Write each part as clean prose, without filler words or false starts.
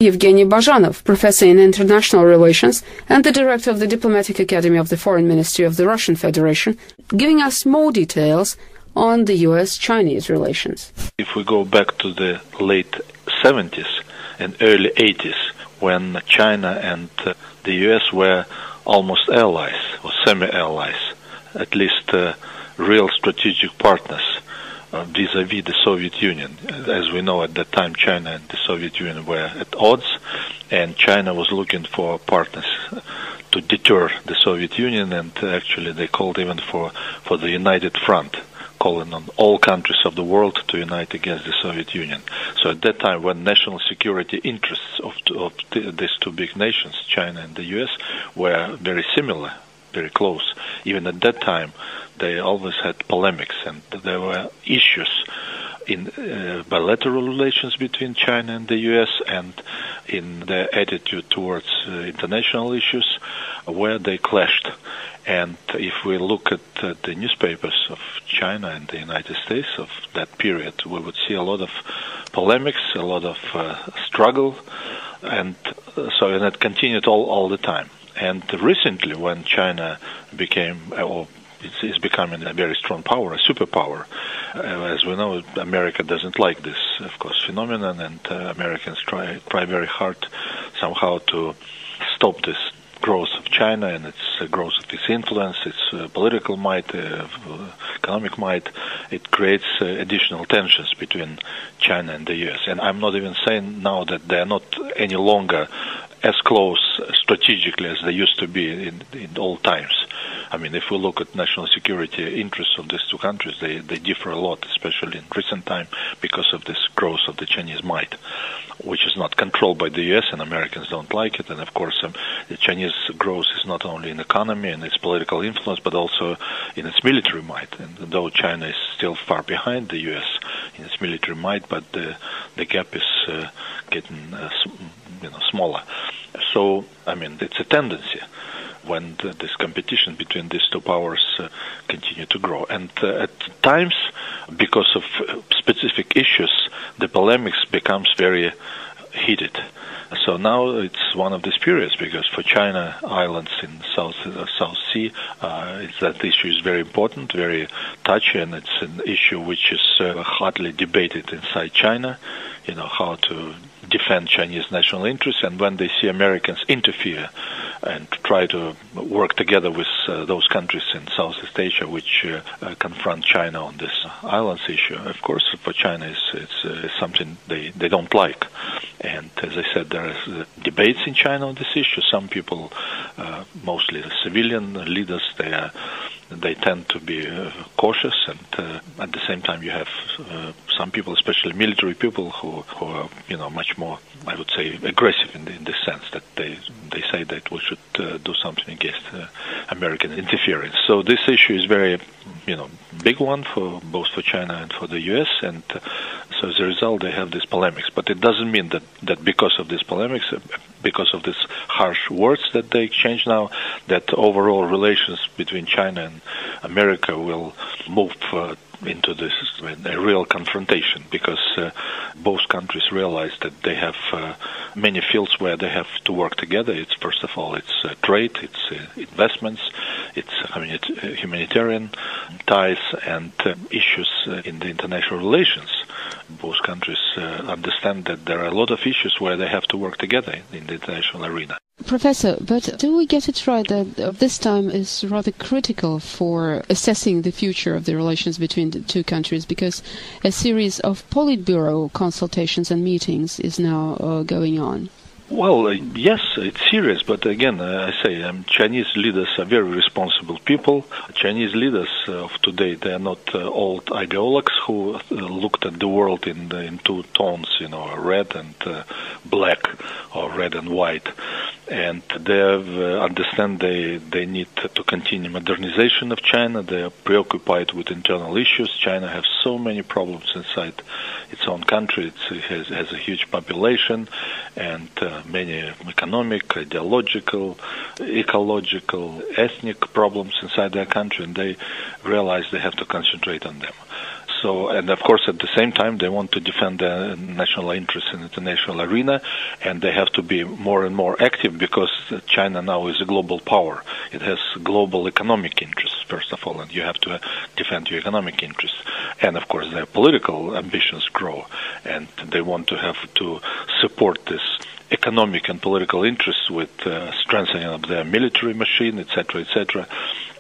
Evgeny Bazhanov, professor in international relations and the director of the Diplomatic Academy of the Foreign Ministry of the Russian Federation, giving us more details on the U.S.-Chinese relations. If we go back to the late 70s and early 80s, when China and the U.S. were almost allies, or semi-allies, at least real strategic partners vis-à-vis the Soviet Union. As we know, at that time, China and the Soviet Union were at odds, and China was looking for partners to deter the Soviet Union, and actually they called even for the United Front, calling on all countries of the world to unite against the Soviet Union. So at that time, when national security interests of these two big nations, China and the U.S., were very similar, very close, even at that time, they always had polemics, and there were issues in bilateral relations between China and the U.S. and in their attitude towards international issues where they clashed. And if we look at the newspapers of China and the United States of that period, we would see a lot of polemics, a lot of struggle, and it continued all the time. And recently, when China became, or is becoming a very strong power, a superpower, as we know, America doesn't like this, of course, phenomenon, and Americans try very hard somehow to stop this growth of China and its growth of its influence, its political might, economic might. It creates additional tensions between China and the U.S. And I'm not even saying now that they are not any longer as close strategically as they used to be in old times. I mean, if we look at national security interests of these two countries, they differ a lot, especially in recent time, because of this growth of the Chinese might, which is not controlled by the U.S., and Americans don't like it. And of course, the Chinese growth is not only in economy and its political influence, but also in its military might. And though China is still far behind the U.S. in its military might, but the gap is getting smaller. So, I mean, it's a tendency when this competition between these two powers continue to grow. And at times, because of specific issues, the polemics becomes very heated. So now it's one of these periods, because for China, islands in South Sea, that issue is very important, very touchy, and it's an issue which is hotly debated inside China, how to defend Chinese national interests. And when they see Americans interfere and try to work together with those countries in Southeast Asia which confront China on this islands issue, of course, for China it's something they don't like. And as I said, there is debates in China on this issue. Some people, mostly the civilian leaders, they tend to be cautious, and at the same time you have some people, especially military people, who are much more, I would say, aggressive in this sense, that they say that we should do something against American interference. So this issue is very big one for both for China and for the U.S., and so as a result they have these polemics. But it doesn't mean that because of these polemics, because of these harsh words that they exchange now, that overall relations between China and America will move into this a real confrontation, because both countries realize that they have many fields where they have to work together. It's first of all trade, it's investments, it's humanitarian ties, and issues in the international relations. Both countries understand that there are a lot of issues where they have to work together in the international arena. Professor, but do we get it right that this time is rather critical for assessing the future of the relations between the two countries, because a series of Politburo consultations and meetings is now going on? Well, yes, it's serious, but again, I say Chinese leaders are very responsible people. Chinese leaders of today, they are not old ideologues who looked at the world in two tones, red and black, or red and white. And they understand they need to continue modernization of China. They are preoccupied with internal issues. China has so many problems inside its own country. It has a huge population and many economic, ideological, ecological, ethnic problems inside their country, and they realize they have to concentrate on them. So, and of course, at the same time, they want to defend their national interests in the international arena, and they have to be more and more active because China now is a global power. It has global economic interests, first of all, and you have to defend your economic interests. And of course, their political ambitions grow, and they want to have to support this economic and political interests with strengthening of their military machine, etc., etc.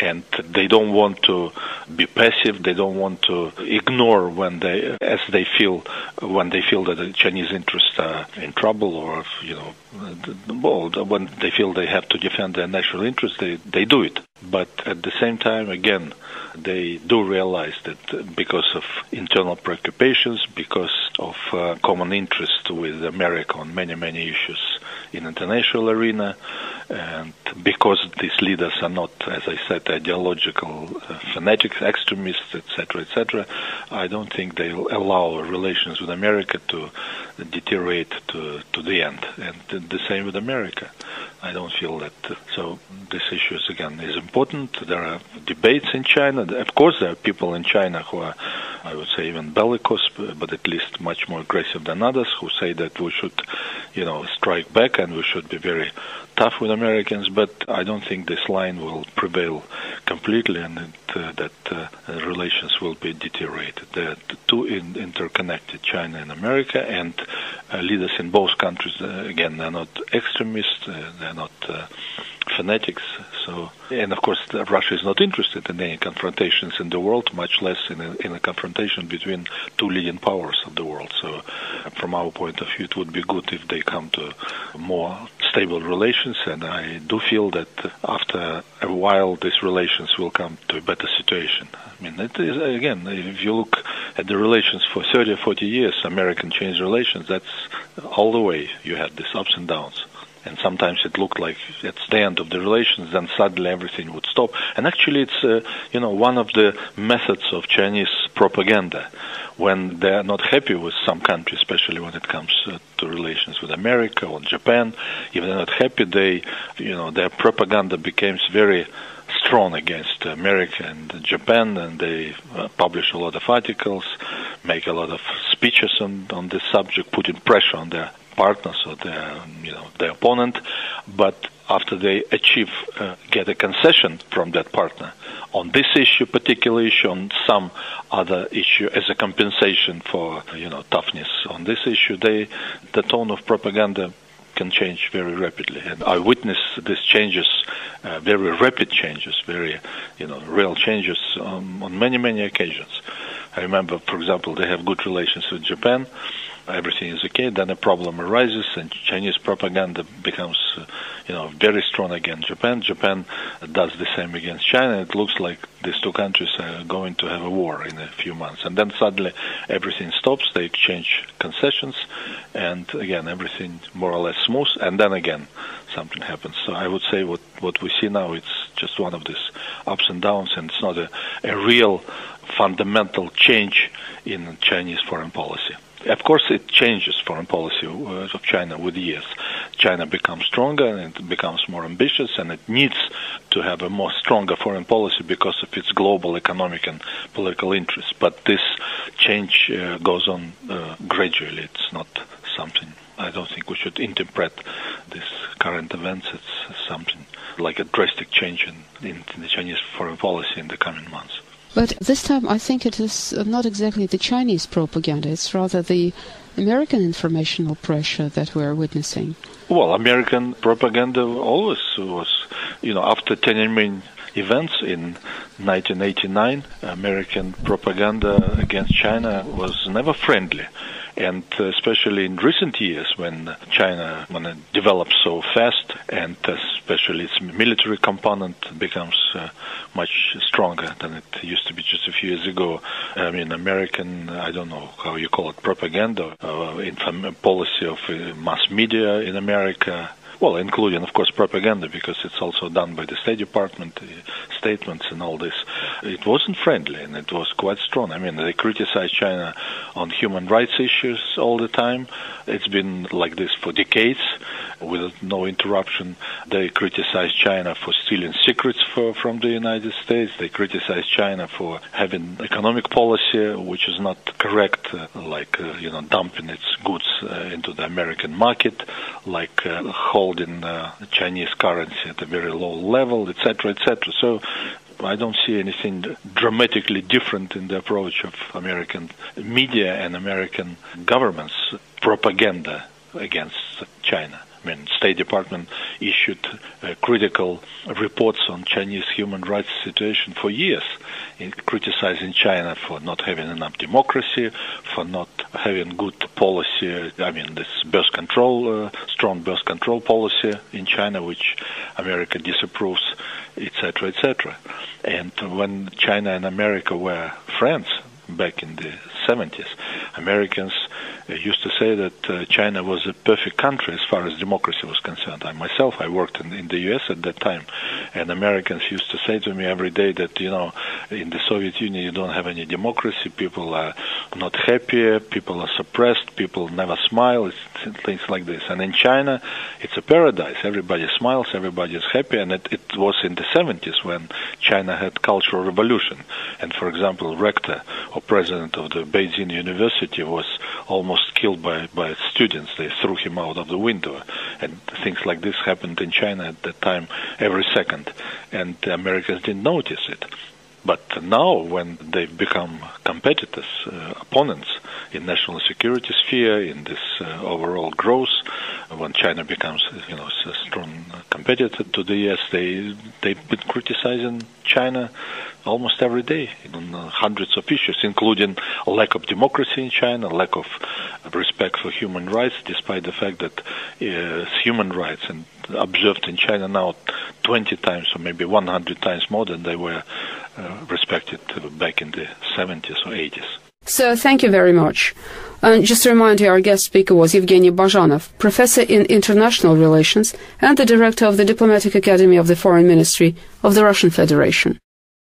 And they don't want to be passive. They don't want to ignore when they feel that the Chinese interests are in trouble, or when they feel they have to defend their national interests, they do it. But at the same time, again, they do realize that because of internal preoccupations, because of common interest with America on many, many issues in international arena, and because these leaders are not, as I said, ideological fanatics, extremists, etc., etc., I don't think they'll allow relations with America to deteriorate to the end. And the same with America. I don't feel that. So this issue is important. There are debates in China. Of course, there are people in China who are, I would say, even bellicose, but at least much more aggressive than others, who say that we should, strike back and we should be very tough with Americans. But I don't think this line will prevail completely, and that relations will be deteriorated. They're two interconnected, China and America, and leaders in both countries, again, they're not extremists, they're not fanatics. So, and of course, Russia is not interested in any confrontations in the world, much less in a confrontation between two leading powers of the world. So, from our point of view, it would be good if they come to more stable relations, and I do feel that after a while, these relations will come to a better situation. I mean, it is, again, if you look at the relations for 30 or 40 years, American-Chinese relations, that's all the way you had these ups and downs. And sometimes it looked like it's the end of the relations, then suddenly everything would stop. And actually it's, one of the methods of Chinese propaganda. When they're not happy with some country, especially when it comes to relations with America or Japan, if they're not happy, their propaganda becomes very strong against America and Japan, and they publish a lot of articles, make a lot of speeches on this subject, putting pressure on their partners or their opponent. But after they get a concession from that partner on this issue, particular issue, on some other issue, as a compensation for toughness on this issue, the tone of propaganda can change very rapidly. And I witnessed these changes, very rapid changes, very real changes on many, many occasions. I remember, for example, they have good relations with Japan. Everything is okay, then a problem arises, and Chinese propaganda becomes, very strong against Japan. Japan does the same against China. It looks like these two countries are going to have a war in a few months. And then suddenly everything stops, they exchange concessions, and again, everything more or less smooth, and then again, something happens. So I would say what we see now, it's just one of these ups and downs, and it's not a real fundamental change in Chinese foreign policy. Of course, it changes foreign policy of China with years. China becomes stronger and it becomes more ambitious, and it needs to have a more stronger foreign policy because of its global economic and political interests. But this change goes on gradually. It's not something. I don't think we should interpret these current events. It's something like a drastic change in the Chinese foreign policy in the coming months. But this time I think it is not exactly the Chinese propaganda, it's rather the American informational pressure that we're witnessing. Well, American propaganda always was, after Tiananmen events in 1989, American propaganda against China was never friendly. And especially in recent years, when China develops so fast, and especially its military component becomes much stronger than it used to be just a few years ago. I mean, American, I don't know how you call it, propaganda, policy of mass media in America, well, including, of course, propaganda, because it's also done by the State Department, statements and all this. It wasn't friendly, and it was quite strong. I mean, they criticize China on human rights issues all the time. It's been like this for decades. with no interruption. They criticize China for stealing secrets from the United States. They criticize China for having economic policy which is not correct, like dumping its goods into the American market, like holding Chinese currency at a very low level, etc., etc. So I don't see anything dramatically different in the approach of American media and American government's propaganda against China. I mean, State Department issued critical reports on Chinese human rights situation for years, criticizing China for not having enough democracy, for not having good policy. I mean, this birth control, strong birth control policy in China, which America disapproves, etc., etc. And when China and America were friends back in the 70s, Americans used to say that China was a perfect country as far as democracy was concerned. I worked in the U.S. at that time, and Americans used to say to me every day that, in the Soviet Union you don't have any democracy, people are not happy, people are suppressed, people never smile, things like this. And in China, it's a paradise. Everybody smiles, everybody is happy, and it was in the 70s when China had Cultural Revolution. And, for example, rector or president of the Beijing University was almost killed by students. They threw him out of the window, and things like this happened in China at that time every second, and the Americans didn't notice it. But now, when they've become competitors, opponents in national security sphere, in this overall growth, when China becomes, a strong competitor to the U.S., they've been criticizing China almost every day on hundreds of issues, including lack of democracy in China, lack of respect for human rights, despite the fact that human rights and observed in China now 20 times or maybe 100 times more than they were respected back in the 70s or 80s. So thank you very much. Just to remind you, our guest speaker was Evgeny Bazhanov, professor in international relations and the director of the Diplomatic Academy of the Foreign Ministry of the Russian Federation.